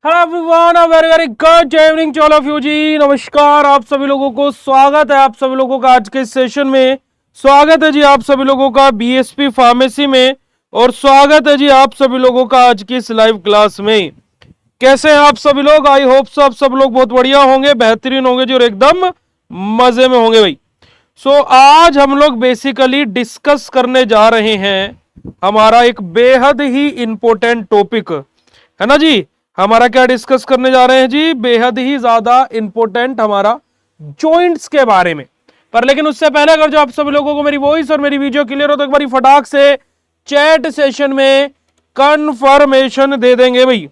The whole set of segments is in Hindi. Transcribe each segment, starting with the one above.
Hello everyone, a very very good evening to all of you जी। नमस्कार, आप सभी लोगों को स्वागत है आप सभी लोगों का आज के सेशन में। स्वागत है जी आप सभी लोगों का बीएसपी फार्मेसी में, और स्वागत है जी आप सभी लोगों का आज की इस लाइव क्लास में। कैसे हैं आप सभी लोग? आई होप सो आप सब लोग बहुत बढ़िया होंगे, बेहतरीन होंगे जी, और एकदम मजे में होंगे भाई। आज हम लोग बेसिकली डिस्कस करने जा रहे हैं हमारा एक बेहद ही इंपॉर्टेंट टॉपिक, है ना जी। हमारा क्या डिस्कस करने जा रहे हैं जी? बेहद ही ज्यादा इंपॉर्टेंट हमारा जॉइंट्स के बारे में। पर लेकिन उससे पहले अगर जो आप सभी लोगों को मेरी वॉइस और मेरी वीडियो क्लियर हो तो एक बार फटाक से चैट सेशन में कंफर्मेशन दे देंगे भाई,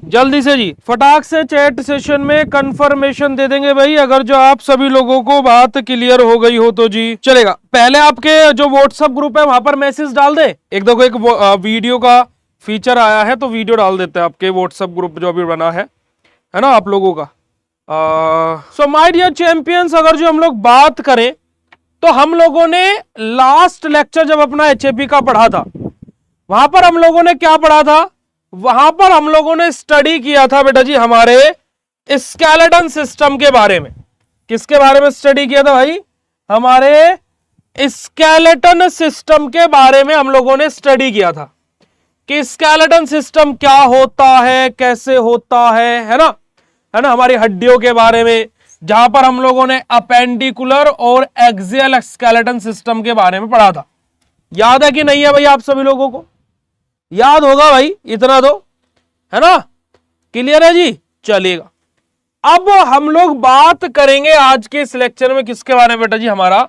जल्दी से जी, फटाक से चैट सेशन में कंफर्मेशन दे देंगे भाई अगर जो आप सभी लोगों को बात क्लियर हो गई हो तो जी चलेगा। पहले आपके जो व्हाट्सएप ग्रुप है वहां पर मैसेज डाल दे। एक देखो एक वीडियो का फीचर आया है तो वीडियो डाल देते हैं आपके व्हाट्सएप ग्रुप जो अभी बना है ना आप लोगों का। सो माय डियर चैंपियंस, अगर जो हम लोग बात करें तो हम लोगों ने लास्ट लेक्चर जब अपना एचएपी का पढ़ा था, वहां पर हम लोगों ने क्या पढ़ा था? वहां पर हम लोगों ने स्टडी किया था बेटा जी हमारे स्केलेटन सिस्टम के बारे में। किसके बारे में स्टडी किया था भाई? हमारे स्केलेटन सिस्टम के बारे में हम लोगों ने स्टडी किया था कि स्केलेटन सिस्टम क्या होता है, कैसे होता है ना, है ना। हमारी हड्डियों के बारे में, जहां पर हम लोगों ने अपेंडिकुलर और एक्सियल स्केलेटन सिस्टम के बारे में पढ़ा था। याद है कि नहीं है भाई? आप सभी लोगों को याद होगा भाई, इतना तो है ना। क्लियर है जी? चलेगा। अब हम लोग बात करेंगे आज के इस लेक्चर में किसके बारे में बेटा जी? हमारा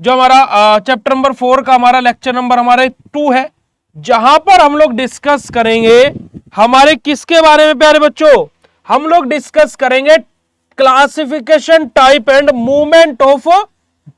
जो हमारा चैप्टर नंबर 4 का हमारा लेक्चर नंबर हमारे 2 है, जहां पर हम लोग डिस्कस करेंगे हमारे किसके बारे में प्यारे बच्चों? हम लोग डिस्कस करेंगे classification, type and movement of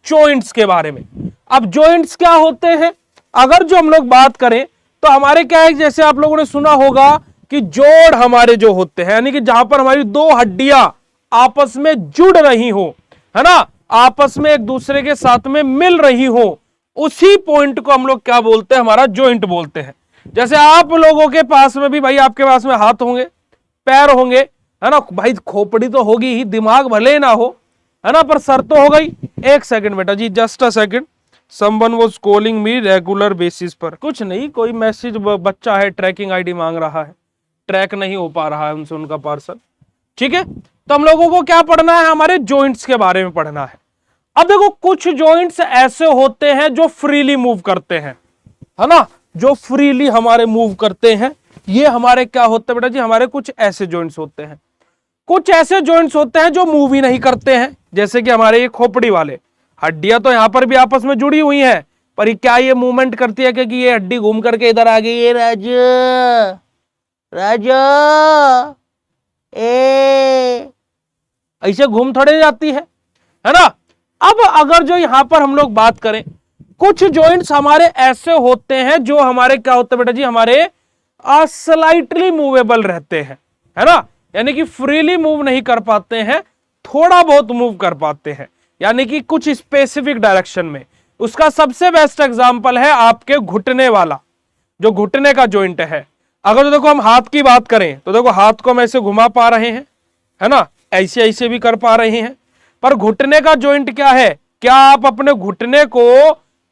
joints के बारे में। अब जॉइंट्स क्या होते हैं? अगर जो हम लोग बात करें तो हमारे क्या है, जैसे आप लोगों ने सुना होगा कि जोड़ हमारे जो होते हैं, यानी कि जहां पर हमारी दो हड्डियां आपस में जुड़ रही हो, है ना, आपस में एक दूसरे के साथ में मिल रही हो, उसी पॉइंट को हम लोग क्या बोलते हैं? हमारा जॉइंट बोलते हैं। जैसे आप लोगों के पास में भी भाई, आपके पास में हाथ होंगे, पैर होंगे, है ना भाई, खोपड़ी तो होगी ही, दिमाग भले ना हो, है ना, पर सर तो हो गई। एक सेकंड बेटा जी, just a second, someone was calling me regular basis पर। कुछ नहीं, कोई मैसेज, बच्चा है ट्रैकिंग आईडी मांग रहा है, ट्रैक नहीं हो पा रहा है उनसे उनका पार्सल। ठीक है, तो हम लोगों को क्या पढ़ना है? हमारे जॉइंट्स के बारे में पढ़ना है। अब देखो, कुछ जॉइंट्स ऐसे होते हैं जो फ्रीली मूव करते हैं, है ना, जो फ्रीली हमारे मूव करते हैं। ये हमारे क्या होते हैं बेटा जी? हमारे कुछ ऐसे जॉइंट्स होते हैं। कुछ ऐसे जॉइंट्स होते हैं जो मूव ही नहीं करते हैं, जैसे कि हमारे ये खोपड़ी वाले। हड्डियां तो यहां पर भी आपस में जुड़ी हुई हैं, पर क्या ये मूवमेंट करती है? क्योंकि ये हड्डी घूम करके इधर आ गई, ये राजा राजा ए ऐसे घूम थोड़े जाती है ना। अब अगर जो यहां पर हम लोग बात करें, कुछ जॉइंट्स हमारे ऐसे होते हैं जो हमारे क्या होते हैं बेटा जी? हमारे स्लाइटली मूवेबल रहते हैं, है ना, यानी कि फ्रीली मूव नहीं कर पाते हैं, थोड़ा बहुत मूव कर पाते हैं, यानी कि कुछ स्पेसिफिक डायरेक्शन में। उसका सबसे बेस्ट एग्जांपल है आपके घुटने वाला, जो घुटने का जॉइंट है। अगर तो देखो हम हाथ की बात करें तो देखो, हाथ को हम ऐसे घुमा पा रहे हैं, है ना, ऐसे ऐसे भी कर पा रहे हैं, पर घुटने का जॉइंट क्या है? क्या आप अपने घुटने को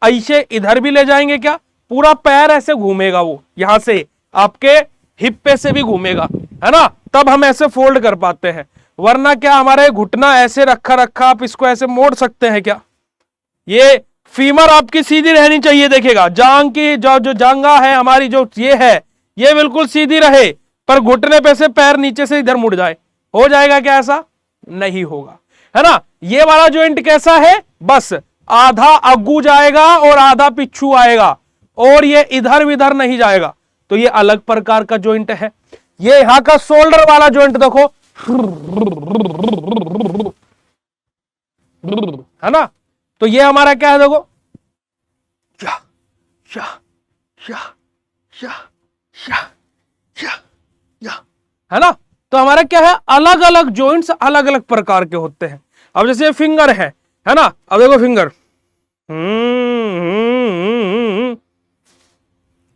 ऐसे इधर भी ले जाएंगे क्या? पूरा पैर ऐसे घूमेगा, वो यहां से आपके हिप पे से भी घूमेगा, है ना, तब हम ऐसे फोल्ड कर पाते हैं। वरना क्या हमारे घुटना ऐसे रखा रखा आप इसको ऐसे मोड़ सकते हैं क्या? ये फीमर आपकी सीधी रहनी चाहिए, देखेगा जांग की जो जांगा है हमारी, जो ये है, ये बिल्कुल सीधी रहे, पर घुटने पे से पैर नीचे से इधर मुड़ जाए, हो जाएगा क्या? ऐसा नहीं होगा, है ना। ये वाला जॉइंट कैसा है? बस आधा अग्गू जाएगा और आधा पिछू आएगा, और ये इधर विधर नहीं जाएगा, तो ये अलग प्रकार का जॉइंट है। ये यहां का शोल्डर वाला जॉइंट देखो, है ना, तो ये हमारा क्या है? देखो, या या या या या या या, है ना। तो हमारा क्या है? अलग अलग जॉइंट्स अलग अलग प्रकार के होते हैं। अब जैसे फिंगर है ना, अब देखो फिंगर,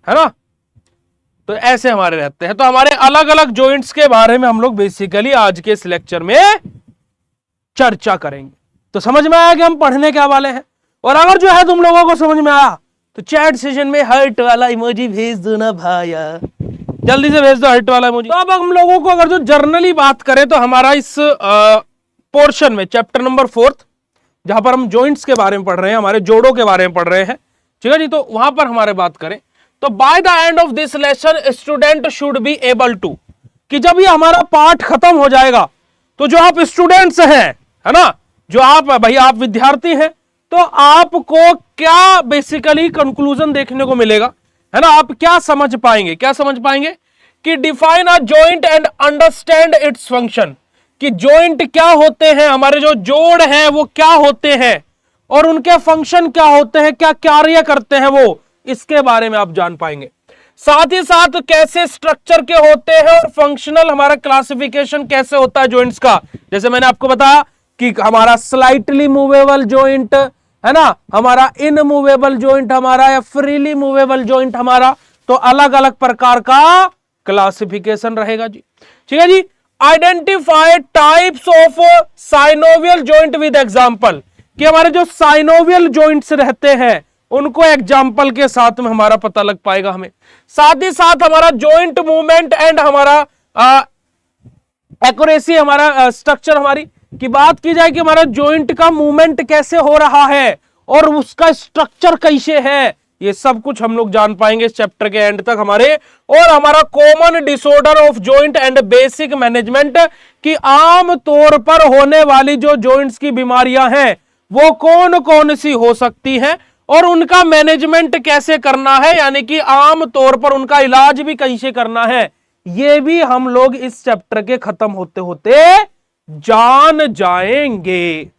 है ना, तो ऐसे हमारे रहते हैं। तो हमारे अलग अलग जॉइंट्स के बारे में हम लोग बेसिकली आज के इस लेक्चर में चर्चा करेंगे। तो समझ में आया कि हम पढ़ने क्या वाले हैं। और अगर जो है तुम लोगों को समझ में आया तो चैट सेशन में हार्ट वाला इमोजी भेज दो ना भाया, जल्दी से भेज दो हार्ट वाला इमोजी। तो अब हम लोगों को अगर जो जर्नली बात करें तो हमारा इस पोर्शन में चैप्टर नंबर 4 जहां पर हम जॉइंट्स के बारे में पढ़ रहे हैं, हमारे जोड़ों के बारे में पढ़ रहे हैं, ठीक है जी। तो वहां पर हमारे बात करें तो by the end of this lesson student should be able to, कि जब ये हमारा पाठ खत्म हो जाएगा तो जो आप स्टूडेंट्स हैं, है ना, जो आप भाई आप विद्यार्थी हैं, तो आपको क्या बेसिकली कंक्लूजन देखने को मिलेगा, है ना। आप क्या समझ पाएंगे, क्या समझ पाएंगे कि define a joint and understand its function, कि जॉइंट क्या होते हैं, हमारे जो जोड़ हैं वो क्या होते हैं और उनके फंक्शन क्या होते हैं, क्या कार्य करते हैं, वो इसके बारे में आप जान पाएंगे। साथ ही साथ कैसे स्ट्रक्चर के होते हैं और फंक्शनल हमारा क्लासिफिकेशन कैसे होता है जॉइंट्स का। जैसे मैंने आपको बताया कि हमारा स्लाइटली मूवेबल जॉइंट, है ना, हमारा इनमूवेबल जॉइंट हमारा, या फ्रीली मूवेबल जॉइंट हमारा, तो अलग अलग प्रकार का क्लासिफिकेशन रहेगा जी, ठीक है जी। Identify types of synovial joint with example, कि हमारे जो साइनोवियल जॉइंट्स रहते हैं उनको एग्जांपल के साथ में हमारा पता लग पाएगा हमें। साथ ही साथ हमारा जॉइंट मूवमेंट एंड हमारा एक्यूरेसी, हमारा स्ट्रक्चर हमारी की बात की जाए कि हमारा जॉइंट का मूवमेंट कैसे हो रहा है और उसका स्ट्रक्चर कैसे है, ये सब कुछ हम लोग जान पाएंगे इस चैप्टर के एंड तक हमारे। और हमारा common disorder of joint and basic management, कि आम तौर पर होने वाली जो जॉइंट्स की बीमारियां हैं वो कौन कौन सी हो सकती हैं और उनका मैनेजमेंट कैसे करना है, यानी कि आम तौर पर उनका इलाज भी कैसे करना है, ये भी हम लोग इस चैप्टर के खत्म होते होते जान जाएंगे,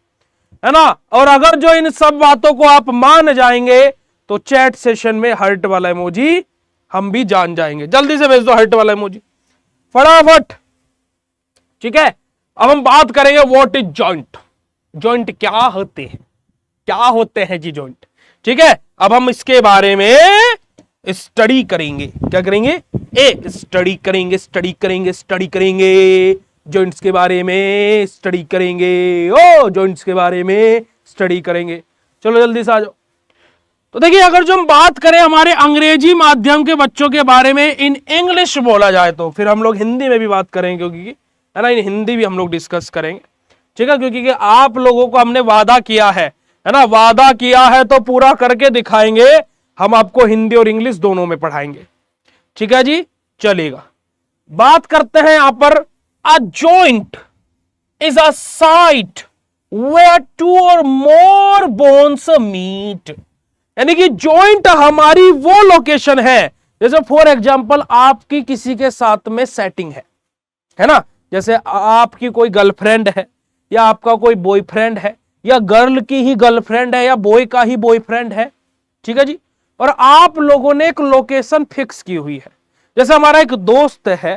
है ना। और अगर जो इन सब बातों को आप मान जाएंगे तो चैट सेशन में हार्ट वाला इमोजी हम भी जान जाएंगे। जल्दी से भेज दो हार्ट वाला इमोजी फटाफट, ठीक है। अब हम बात करेंगे व्हाट इज जॉइंट, जॉइंट क्या होते हैं, क्या होते हैं जी जॉइंट, ठीक है। अब हम इसके बारे में स्टडी करेंगे, क्या करेंगे, स्टडी करेंगे, स्टडी करेंगे, स्टडी करेंगे जॉइंट्स के बारे में, स्टडी करेंगे, ओ जॉइंट्स के बारे में स्टडी करेंगे। चलो जल्दी से आ जाओ। तो देखिए अगर जो हम बात करें हमारे अंग्रेजी माध्यम के बच्चों के बारे में, इन इंग्लिश बोला जाए तो फिर हम लोग हिंदी में भी बात करेंगे, क्योंकि है ना, इन हिंदी भी हम लोग डिस्कस करेंगे, ठीक है। क्योंकि आप लोगों को हमने वादा किया है ना, वादा किया है तो पूरा करके दिखाएंगे। हम आपको हिंदी और इंग्लिश दोनों में पढ़ाएंगे, ठीक है जी। चलेगा, बात करते हैं यहां पर। A joint is a site where two और मोर बोन्स मीट, यानी कि जॉइंट हमारी वो लोकेशन है, जैसे फॉर एग्जांपल आपकी किसी के साथ में सेटिंग है ना, जैसे आपकी कोई गर्लफ्रेंड है या आपका कोई बॉयफ्रेंड है या गर्ल की ही गर्लफ्रेंड है या बॉय का ही बॉयफ्रेंड है, ठीक है जी। और आप लोगों ने एक लोकेशन फिक्स की हुई है, जैसे हमारा एक दोस्त है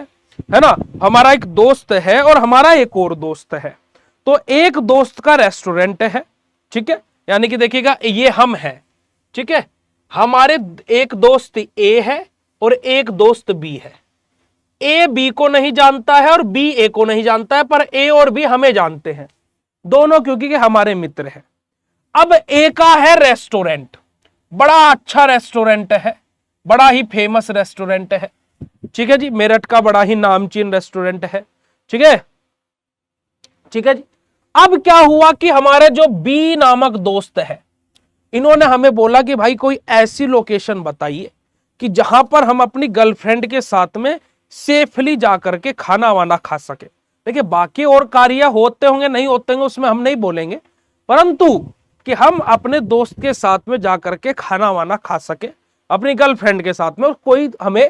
ना, हमारा एक दोस्त है और हमारा एक और दोस्त है। तो एक दोस्त का रेस्टोरेंट है, ठीक है, यानी कि देखिएगा ये हम हैं, ठीक है। हमारे एक दोस्त ए है और एक दोस्त बी है। ए बी को नहीं जानता है और बी ए को नहीं जानता है, पर ए और बी हमें जानते हैं दोनों, क्योंकि हमारे मित्र हैं। अब ए का है रेस्टोरेंट, बड़ा अच्छा रेस्टोरेंट है, बड़ा ही फेमस रेस्टोरेंट है, ठीक है जी, मेरठ का बड़ा ही नामचीन रेस्टोरेंट है, ठीक है, ठीक है जी। अब क्या हुआ कि हमारे जो बी नामक दोस्त है, इन्होंने हमें बोला कि भाई कोई ऐसी लोकेशन बताइए कि जहां पर हम अपनी गर्लफ्रेंड के साथ में सेफली जाकर के खाना वाना खा सके। देखिए बाकी और कार्य होते होंगे नहीं होते होंगे उसमें हम नहीं बोलेंगे, परंतु कि हम अपने दोस्त के साथ में जाकर के खाना वाना खा सके अपनी गर्लफ्रेंड के साथ में, और कोई हमें,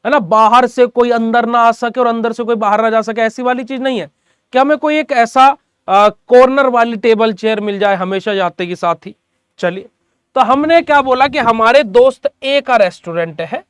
है ना, बाहर से कोई अंदर ना आ सके और अंदर से कोई बाहर ना जा सके, ऐसी वाली चीज नहीं है कि हमें कोई एक ऐसा कॉर्नर वाली टेबल चेयर मिल जाए हमेशा जाते के साथ ही। चलिए, तो हमने क्या बोला कि हमारे दोस्त ए का रेस्टोरेंट है,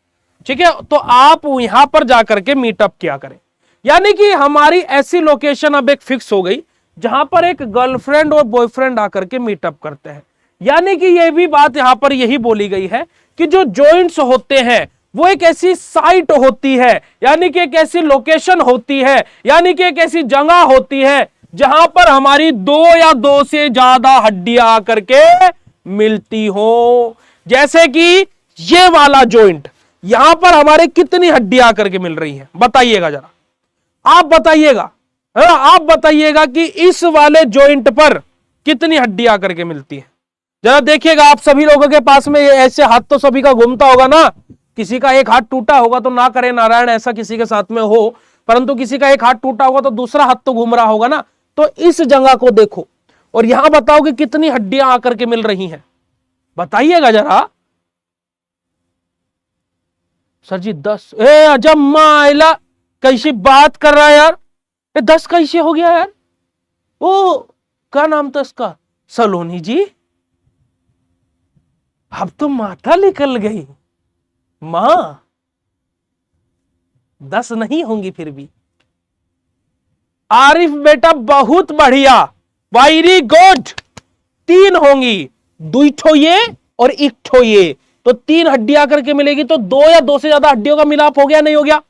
ठीक है, तो आप यहां पर जाकर के मीटअप किया करें। यानी कि हमारी ऐसी लोकेशन अब एक फिक्स हो गई जहां पर एक गर्लफ्रेंड और बॉयफ्रेंड आकर के मीटअप करते हैं। यानी कि यह भी बात यहां पर यही बोली गई है कि जो जॉइंट्स होते हैं वो एक ऐसी साइट होती है, यानी कि एक ऐसी लोकेशन होती है, यानी कि एक ऐसी जगह होती है जहां पर हमारी दो या दो से ज्यादा हड्डियां आकर के मिलती हो। जैसे कि ये वाला जॉइंट, यहां पर हमारे कितनी हड्डियां आकर के मिल रही हैं, बताइएगा जरा, आप बताइएगा, है ना, आप बताइएगा कि इस वाले जॉइंट पर कितनी हड्डियां आकर के मिलती है। जरा देखिएगा, आप सभी लोगों के पास में ऐसे हाथ तो सभी का घूमता होगा ना, किसी का एक हाथ टूटा होगा तो ना करे नारायण ऐसा किसी के साथ में हो, परंतु किसी का एक हाथ टूटा होगा तो दूसरा हाथ तो घूम रहा होगा ना। तो इस जगह को देखो और यहां बताओ कि कितनी हड्डियां आकर के मिल रही हैं, बताइएगा जरा। सर जी 10। अजब माइला, कैसी बात कर रहा है यार, ये 10 कैसे हो गया यार। ओ, क्या नाम था इसका, सलोनी जी। अब तो माथा निकल गई मां, 10 नहीं होंगी फिर भी। आरिफ बेटा बहुत बढ़िया, वेरी गुड, 3 होंगी, 2 ठो ये और 1 ठो ये, तो 3 हड्डियां करके मिलेगी। तो 2 या 2 से ज्यादा हड्डियों का मिलाप हो गया, नहीं हो गया,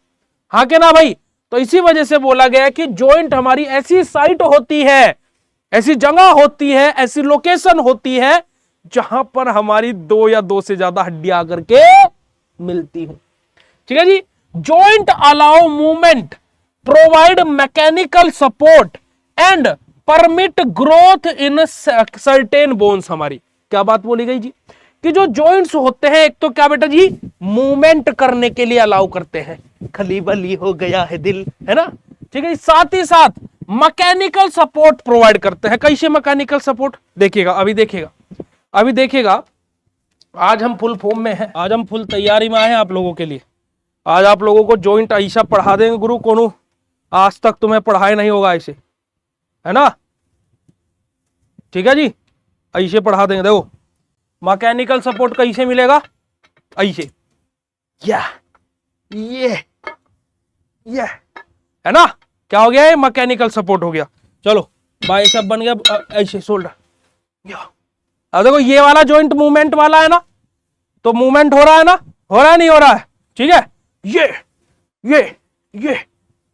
हाँ के ना भाई। तो इसी वजह से बोला गया कि जॉइंट हमारी ऐसी साइट होती है, ऐसी जगह होती है, ऐसी लोकेशन होती है जहां पर हमारी 2 या 2 से ज्यादा हड्डियां आकर के मिलती हो। ठीक है जी। Joint allow movement, provide mechanical support and permit growth in certain bones. हमारी क्या बात बोली गई जी, कि जो जॉइंट्स होते हैं एक तो क्या बेटा जी, मूवमेंट करने के लिए अलाउ करते हैं, खली बली हो गया है दिल, है ना, ठीक है। साथ ही साथ मैकेनिकल सपोर्ट प्रोवाइड करते हैं। कैसे मैकेनिकल सपोर्ट, देखिएगा अभी, देखिएगा अभी, देखिएगा। आज हम फुल फॉर्म में हैं, आज हम फुल तैयारी में आए हैं आप लोगों के लिए। आज आप लोगों को जॉइंट ऐसा पढ़ा देंगे गुरु, कोनो आज तक तुम्हें पढ़ाया नहीं होगा ऐसे, है ना, ठीक है जी, ऐसे पढ़ा देंगे। देखो मैकेनिकल सपोर्ट कैसे मिलेगा, ऐसे, ये है ना, क्या हो गया, ये मैकेनिकल सपोर्ट हो गया। चलो बाइसेप बन गया, ऐसे शोल्डर। अब देखो ये वाला जॉइंट मूवमेंट वाला है ना, तो मूवमेंट हो रहा है ना, हो रहा है नहीं हो रहा है, ठीक है।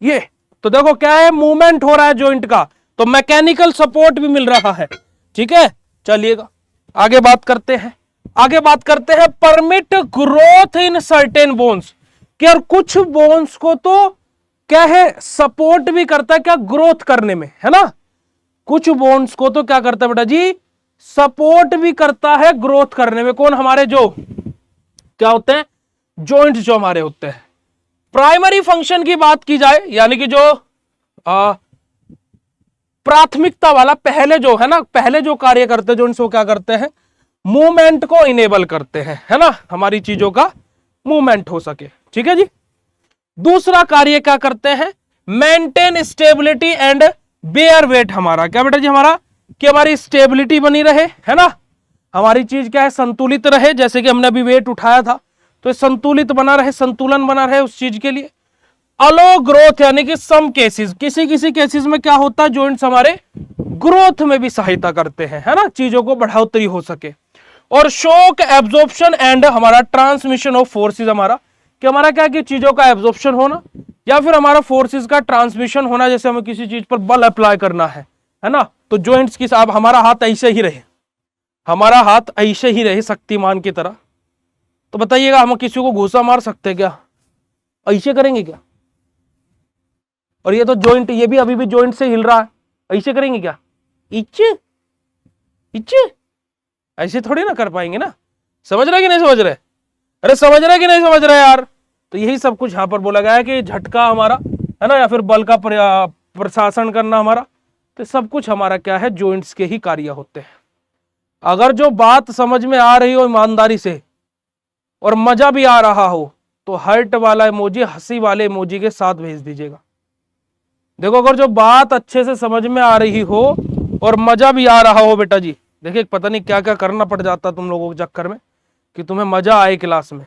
ये तो देखो क्या है, मूवमेंट हो रहा है जॉइंट का, तो मैकेनिकल सपोर्ट भी मिल रहा है, ठीक है। चलिएगा आगे बात करते हैं, आगे बात करते हैं permit growth in certain bones, कि और कुछ बोन्स को तो क्या है, सपोर्ट भी करता है क्या, ग्रोथ करने में, है ना। कुछ बोन्स को तो क्या करता है बेटा जी, सपोर्ट भी करता है ग्रोथ करने में। कौन, हमारे जो क्या होते हैं, जॉइंट्स जो हमारे होते हैं। प्राइमरी फंक्शन की बात की जाए, यानी कि जो प्राथमिकता वाला, पहले जो है ना, पहले जो कार्य करते हैं जॉइंट्स, वो क्या करते हैं, मूवमेंट को इनेबल करते हैं, है ना, हमारी चीजों का मूवमेंट हो सके, ठीक है जी। दूसरा कार्य क्या करते हैं, maintain stability and bear weight. हमारा क्या बेटा जी, हमारा कि हमारी स्टेबिलिटी बनी रहे, है ना, हमारी चीज क्या है, संतुलित रहे। जैसे कि हमने अभी वेट उठाया था, तो संतुलित बना रहे, संतुलन बना रहे उस चीज के लिए। अलो ग्रोथ, यानी कि सम केसेस, किसी किसी केसेस में क्या होता है, जॉइंट्स हमारे ग्रोथ में भी सहायता करते हैं, है ना, चीजों को बढ़ोतरी हो सके। और शॉक एब्जॉर्प्शन एंड हमारा ट्रांसमिशन ऑफ फोर्सेस, हमारा कि हमारा क्या, कि चीजों का एब्जॉर्प्शन होना या फिर हमारा फोर्सेस का ट्रांसमिशन होना। जैसे हमें किसी चीज पर बल अप्लाई करना है ना, तो जॉइंट्स की साहब, हमारा हाथ ऐसे ही रहे, हमारा हाथ ऐसे ही रहे शक्तिमान की तरह, तो बताइएगा हम किसी को घूसा मार सकते हैं क्या, ऐसे करेंगे क्या। और ये तो जॉइंट, ये भी अभी भी जॉइंट से हिल रहा है, ऐसे करेंगे क्या, इच्चे इच्चे, ऐसे थोड़ी ना कर पाएंगे ना। समझ रहे कि नहीं समझ रहे, अरे समझ रहे कि नहीं समझ रहे यार। तो यही सब कुछ यहां पर बोला गया है कि झटका हमारा, है ना, या फिर बल का प्रशासन करना हमारा, तो सब कुछ हमारा क्या है, जॉइंट्स के ही कार्य होते हैं। अगर जो बात समझ में आ रही हो ईमानदारी से और मजा भी आ रहा हो, तो हार्ट वाला इमोजी, हंसी वाले इमोजी के साथ भेज दीजिएगा। देखो अगर जो बात अच्छे से समझ में आ रही हो और मजा भी आ रहा हो बेटा जी, देखिए पता नहीं क्या क्या करना पड़ जाता तुम लोगों के चक्कर में कि तुम्हें मजा आए क्लास में।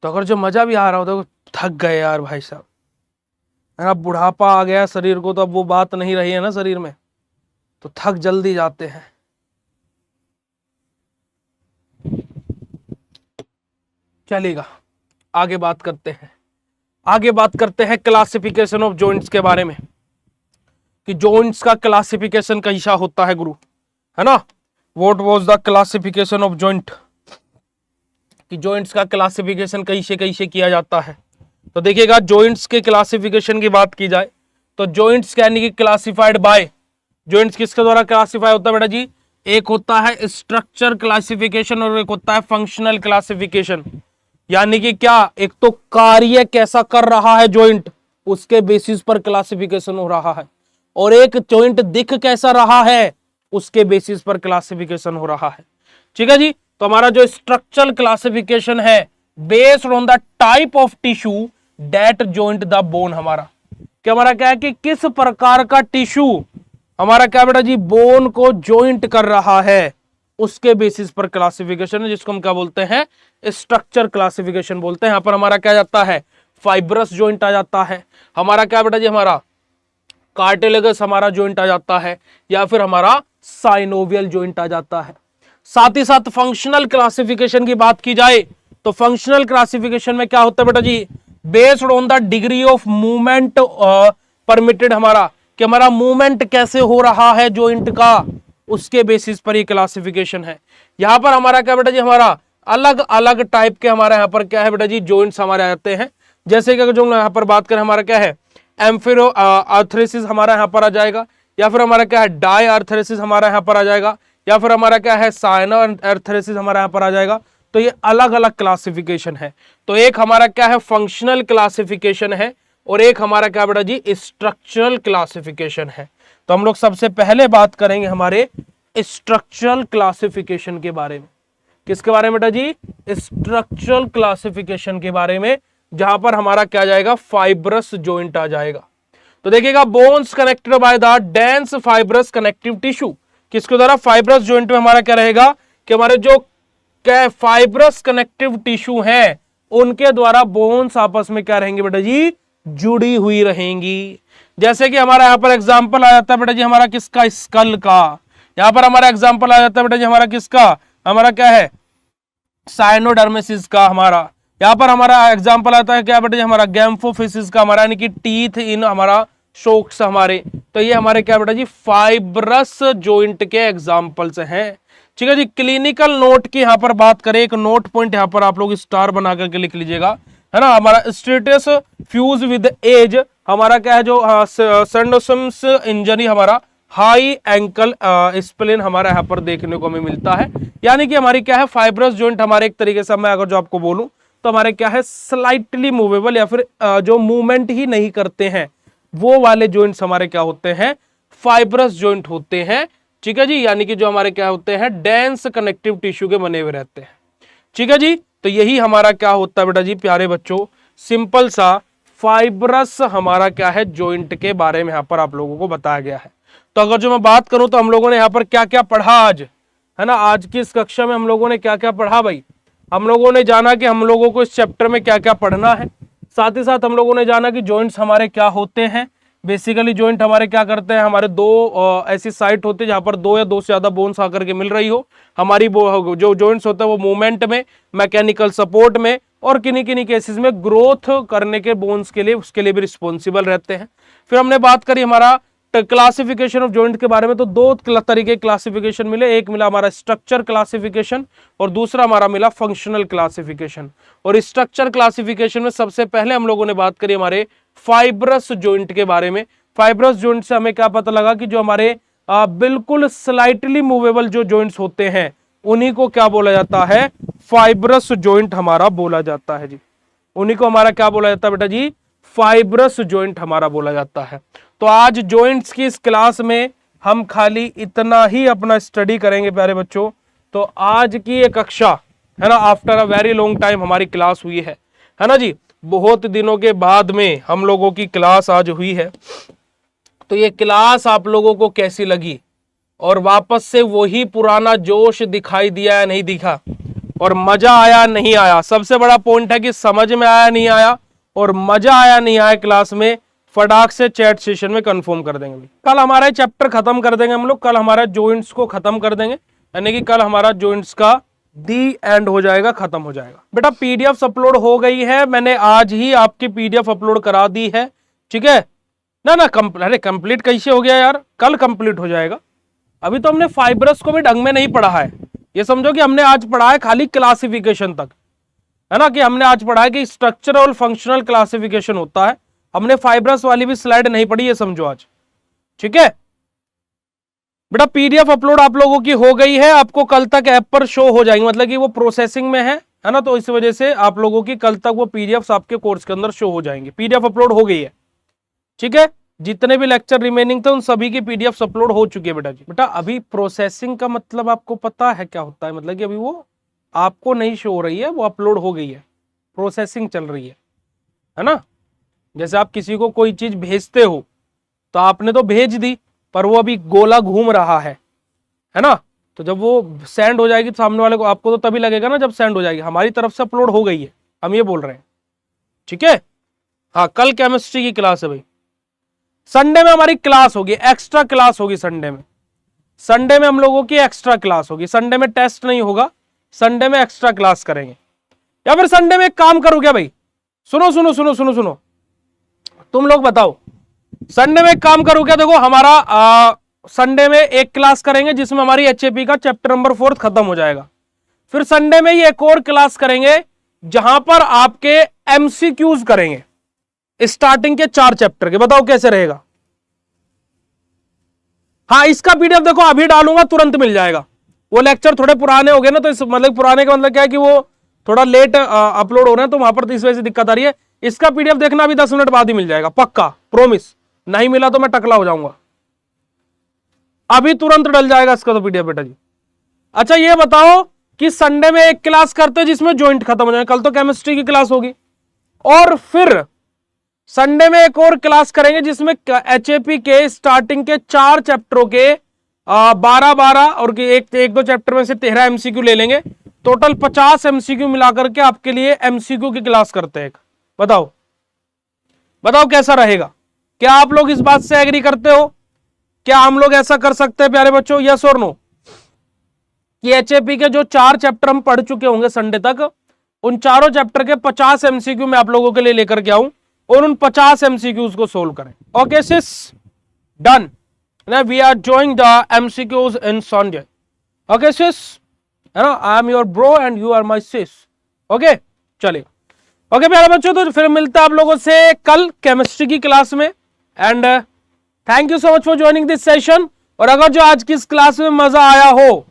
तो अगर जो मजा भी आ रहा हो, तो थक गए यार भाई साहब, है ना, बुढ़ापा आ गया शरीर को, तो अब वो बात नहीं रही है ना शरीर में, तो थक जल्दी जाते हैं। चलेगा। आगे बात करते हैं, आगे बात करते हैं क्लासिफिकेशन ऑफ जॉइंट्स के बारे में, कि जॉइंट्स का क्लासिफिकेशन कैसा होता है गुरु, है ना। What was the classification of joint, कि जॉइंट्स का क्लासिफिकेशन कैसे कैसे किया जाता है। तो देखिएगा, जॉइंट्स के क्लासिफिकेशन की बात की जाए तो जॉइंट्स यानी कि क्लासिफाइड बाय, जॉइंट्स किसके द्वारा क्लासिफाई होता है बेटा जी, एक होता है स्ट्रक्चर क्लासिफिकेशन और एक होता है फंक्शनल क्लासिफिकेशन। यानी कि क्या, एक तो कार्य कैसा कर रहा है जॉइंट, उसके बेसिस पर क्लासिफिकेशन हो रहा है, और एक जॉइंट दिख कैसा रहा है, उसके बेसिस पर क्लासिफिकेशन हो रहा है। ठीक है जी। तो हमारा जो स्ट्रक्चरल क्लासिफिकेशन है, based on the type of tissue that joint the bone, हमारा क्या, हमारा क्या है कि किस प्रकार का टिश्यू हमारा क्या बेटा जी बोन को जॉइंट कर रहा है, उसके बेसिस पर क्लासिफिकेशन है, जिसको हम क्या बोलते हैं, स्ट्रक्चर क्लासिफिकेशन बोलते हैं। यहां पर हमारा क्या जाता है, फाइब्रस जॉइंट आ जाता है, हमारा क्या बेटा जी, हमारा कार्टिलेगस हमारा जॉइंट आ जाता है, या फिर हमारा साइनोवियल जॉइंट आ जाता है। साथ ही साथ फंक्शनल क्लासिफिकेशन की बात की जाए तो फंक्शनल क्लासिफिकेशन में क्या होता है बेटा जी, based on the degree of movement permitted, हमारा कि हमारा मूवमेंट कैसे हो रहा है जॉइंट का, उसके बेसिस पर ये क्लासिफिकेशन है। यहां पर हमारा क्या बेटा जी, हमारा अलग अलग टाइप के हमारे यहाँ पर क्या है बेटा जी, जॉइंट्स हमारे आते हैं। जैसे कि जो यहाँ पर बात करें, हमारा क्या है, एम्फिरो आर्थरेसिस हमारा यहाँ पर आ जाएगा, या फिर हमारा क्या है, डाई आर्थरेसिस हमारा यहाँ पर आ जाएगा, या फिर हमारा क्या है, साइनो आर्थरेसिस हमारा यहाँ पर आ जाएगा। तो ये अलग अलग क्लासिफिकेशन है। तो एक हमारा क्या है, फंक्शनल क्लासिफिकेशन है, और एक हमारा क्या बेटा जी, स्ट्रक्चरल क्लासिफिकेशन है। तो हम लोग सबसे पहले बात करेंगे हमारे स्ट्रक्चरल क्लासिफिकेशन के बारे में। किसके बारे में बेटा जी, स्ट्रक्चरल क्लासिफिकेशन के बारे में, जहां पर हमारा क्या जाएगा, फाइब्रस जॉइंट आ जाएगा। तो देखिएगा, bones connected by the dense fibrous connective tissue, किसके द्वारा, फाइब्रस जॉइंट में हमारा क्या रहेगा कि हमारे जो क्या फाइब्रस कनेक्टिव टिश्यू हैं, उनके द्वारा बोन्स आपस में क्या रहेंगे बेटा जी, जुड़ी हुई रहेंगी। जैसे कि हमारा यहाँ पर एग्जांपल आ जाता है बेटा जी, हमारा किसका, स्कल का। यहाँ पर हमारा एग्जांपल आ जाता है बेटा जी, हमारा किसका, हमारा क्या है, साइनोडर्मेसिस का। हमारा यहाँ पर हमारा एग्जांपल आता है क्या बेटा जी, हमारा गैम्फोफिसिस का, हमारा यानी कि टीथ इन हमारा शोक्स हमारे। तो ये हमारे क्या बेटा जी, फाइब्रस जॉइंट के एग्जांपल्स हैं। ठीक है जी। क्लिनिकल नोट की यहाँ पर बात करें, एक नोट पॉइंट यहाँ पर आप लोग स्टार बना करके लिख लीजिएगा, है ना। हमारा स्टेटस फ्यूज विद एज, हमारा क्या है, जो सेंडोसम्स इंजरी, हमारा हाई एंकल स्प्लिन हमारा यहाँ पर देखने को हमें मिलता है। यानी कि हमारी क्या है, फाइब्रस जॉइंट हमारे एक तरीके से मैं अगर जो आपको बोलूं तो हमारे क्या है, स्लाइटली मूवेबल, या फिर जो मूवमेंट ही नहीं करते हैं, वो वाले जॉइंट्स हमारे क्या होते हैं, फाइब्रस जॉइंट होते हैं। ठीक है जी। यानी कि जो हमारे क्या होते हैं, डेंस कनेक्टिव टिश्यू के बने हुए रहते हैं। ठीक है जी। तो यही हमारा क्या होता है बेटा जी, प्यारे बच्चों, सिंपल सा फाइब्रस हमारा क्या है, जॉइंट के बारे में यहाँ पर आप लोगों को बताया गया है। तो अगर जो मैं बात करूं तो हम लोगों ने यहाँ पर क्या क्या पढ़ा आज, है ना। आज की इस कक्षा में हम लोगों ने क्या क्या पढ़ा भाई, हम लोगों ने जाना कि हम लोगों को इस चैप्टर में क्या क्या पढ़ना है। साथ ही साथ हम लोगों ने जाना कि जॉइंट्स हमारे क्या होते हैं। बेसिकली जॉइंट हमारे क्या करते हैं, हमारे दो ऐसी साइट होती है जहां पर दो या दो से ज्यादा बोन्स आकर के मिल रही हो। हमारी जो जॉइंट्स होते हैं वो मूवमेंट में, मैकेनिकल सपोर्ट में, और किन्हीं किन्हीं केसेस में ग्रोथ करने के बोन्स के लिए, उसके लिए भी रिस्पॉन्सिबल रहते हैं। फिर हमने बात करी हमारा क्लासिफिकेशन ऑफ जॉइंट के बारे में। तो दो तरीके क्लासिफिकेशन मिले, एक मिला हमारा स्ट्रक्चर क्लासिफिकेशन और दूसरा हमारा मिला फंक्शनल क्लासिफिकेशन। और स्ट्रक्चर क्लासिफिकेशन में सबसे पहले हम लोगों ने बात करी हमारे फाइब्रस जॉइंट के बारे में। फाइब्रस जॉइंट से हमें क्या पता लगा कि जो हमारे बिल्कुल स्लाइटली मूवेबल जो जॉइंट्स होते हैं, उन्हीं को क्या बोला जाता है, फाइब्रस जॉइंट हमारा बोला जाता है जी। उन्हीं को हमारा क्या बोला जाता है बेटा जी, फाइब्रस जॉइंट हमारा बोला जाता है। तो आज जॉइंट्स की इस क्लास में हम खाली इतना ही अपना स्टडी करेंगे प्यारे बच्चों। तो आज की ये कक्षा, है ना, after a very long time हमारी क्लास हुई है ना जी। बहुत दिनों के बाद में हम लोगों की क्लास आज हुई है। तो ये क्लास आप लोगों को कैसी लगी, और वापस से वही पुराना जोश दिखाई दिया या नहीं दिखा, और मजा आया नहीं आया। सबसे बड़ा पॉइंट है कि समझ में आया नहीं आया, और मजा आया नहीं आया क्लास में, फटाक से चैट सेशन में कंफर्म कर देंगे। कल हमारा चैप्टर खत्म कर देंगे हम लोग, कल हमारा जॉइंट्स को खत्म कर देंगे, यानी कि कल हमारा जॉइंट्स का दी एंड हो जाएगा, खत्म हो जाएगा। बेटा पीडीएफ अपलोड हो गई है, मैंने आज ही आपकी पीडीएफ अपलोड करा दी है, ठीक है ना। अरे कंप्लीट कैसे हो गया यार, कल कंप्लीट हो जाएगा। अभी तो हमने फाइब्रस को भी ढंग में नहीं पढ़ा है। ये समझो कि हमने आज पढ़ा है खाली क्लासिफिकेशन तक, है ना, कि हमने आज पढ़ा है कि स्ट्रक्चरल और फंक्शनल क्लासिफिकेशन होता है। हमने फाइब्रस वाली भी स्लाइड नहीं पढ़ी, ये समझो आज, ठीक है बेटा। पीडीएफ अपलोड आप लोगों की हो गई है, आपको कल तक ऐप पर शो हो जाएंगे, मतलब कि वो प्रोसेसिंग में है ना, तो इस वजह से आप लोगों की कल तक वो पीडीएफ आपके कोर्स के अंदर शो हो जाएंगे। पीडीएफ अपलोड हो गई है, ठीक है। जितने भी लेक्चर रिमेनिंग थे उन सभी की पीडीएफ अपलोड हो चुकी है बेटा जी। बेटा अभी प्रोसेसिंग का मतलब आपको पता है क्या होता है, मतलब कि अभी वो आपको नहीं शो हो रही है, वो अपलोड हो गई है, प्रोसेसिंग चल रही है ना। जैसे आप किसी को कोई चीज भेजते हो तो आपने तो भेज दी, पर वो अभी गोला घूम रहा है ना। तो जब वो सेंड हो जाएगी तो सामने वाले को, आपको तो तभी लगेगा ना जब सेंड हो जाएगी। हमारी तरफ से अपलोड हो गई है, हम ये बोल रहे हैं, ठीक है। हाँ कल केमिस्ट्री की क्लास है भाई, संडे में हमारी क्लास होगी, एक्स्ट्रा क्लास होगी संडे में। संडे में हम लोगों की एक्स्ट्रा क्लास होगी, संडे में टेस्ट नहीं होगा, संडे में एक्स्ट्रा क्लास करेंगे। या फिर संडे में एक काम करो क्या भाई, सुनो सुनो सुनो सुनो सुनो, तुम लोग बताओ, संडे में एक काम करो क्या। देखो हमारा संडे में एक क्लास करेंगे जिसमें हमारी एचएपी का चैप्टर नंबर 4 खत्म हो जाएगा। फिर संडे में ये एक और क्लास करेंगे जहां पर आपके एमसीक्यूज करेंगे स्टार्टिंग के 4 चैप्टर के। बताओ कैसे रहेगा। हाँ इसका पीडीएफ देखो अभी डालूंगा, तुरंत मिल जाएगा। वो लेक्चर थोड़े पुराने हो गए ना, तो इस मतलब पुराने का मतलब क्या है कि वो थोड़ा लेट अपलोड हो रहे हैं, तो वहां पर तो इस वजह से दिक्कत आ रही है। इसका पीडीएफ देखना अभी 10 मिनट बाद ही मिल जाएगा, पक्का प्रोमिस। नहीं मिला तो मैं टकला हो जाऊंगा, अभी तुरंत डल जाएगा इसका तो पीडीएफ बेटा जी। अच्छा ये बताओ कि संडे में एक क्लास करते हैं जिसमें ज्वाइंट खत्म हो जाए, कल तो केमिस्ट्री की क्लास होगी, और फिर संडे में एक और क्लास करेंगे जिसमें एचएपी के स्टार्टिंग के 4 चैप्टरों के 12-12 और एक दो चैप्टर में से 13 एमसीक्यू ले लेंगे। टोटल 50 एमसीक्यू मिलाकर के आपके लिए एमसीक्यू की क्लास करते हैं। बताओ बताओ कैसा रहेगा, क्या आप लोग इस बात से एग्री करते हो? क्या हम लोग ऐसा कर सकते हैं प्यारे बच्चों, यस और नो? कि एचएपी के जो 4 चैप्टर हम पढ़ चुके होंगे संडे तक, उन चारों चैप्टर के 50 एमसीक्यू मैं आप लोगों के लिए लेकर के आऊं और उन 50 एमसीक्यूज को सोल्व करें। Okay sis, done. Now we are doing the MCQs in Sunday. Okay sis, है ना, I am your bro and you are my sis. Okay, चलिए। ओके प्यारे बच्चों, तो फिर मिलता है आप लोगों से कल केमिस्ट्री की क्लास में। And thank you so much for joining this session. और अगर जो आज की इस क्लास में मजा आया हो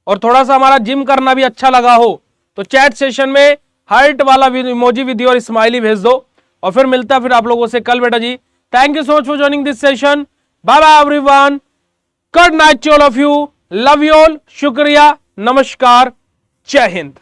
और थोड़ा सा हमारा जिम करना भी अच्छा लगा हो, तो चैट सेशन में हार्ट वाला इमोजी विद और स्माइली भेज दो। और फिर मिलता है फिर आप लोगों से कल बेटा जी। Thank you so much for joining this session. Bye bye everyone, good night to all of you, love you all, शुक्रिया, नमस्कार, जय हिंद।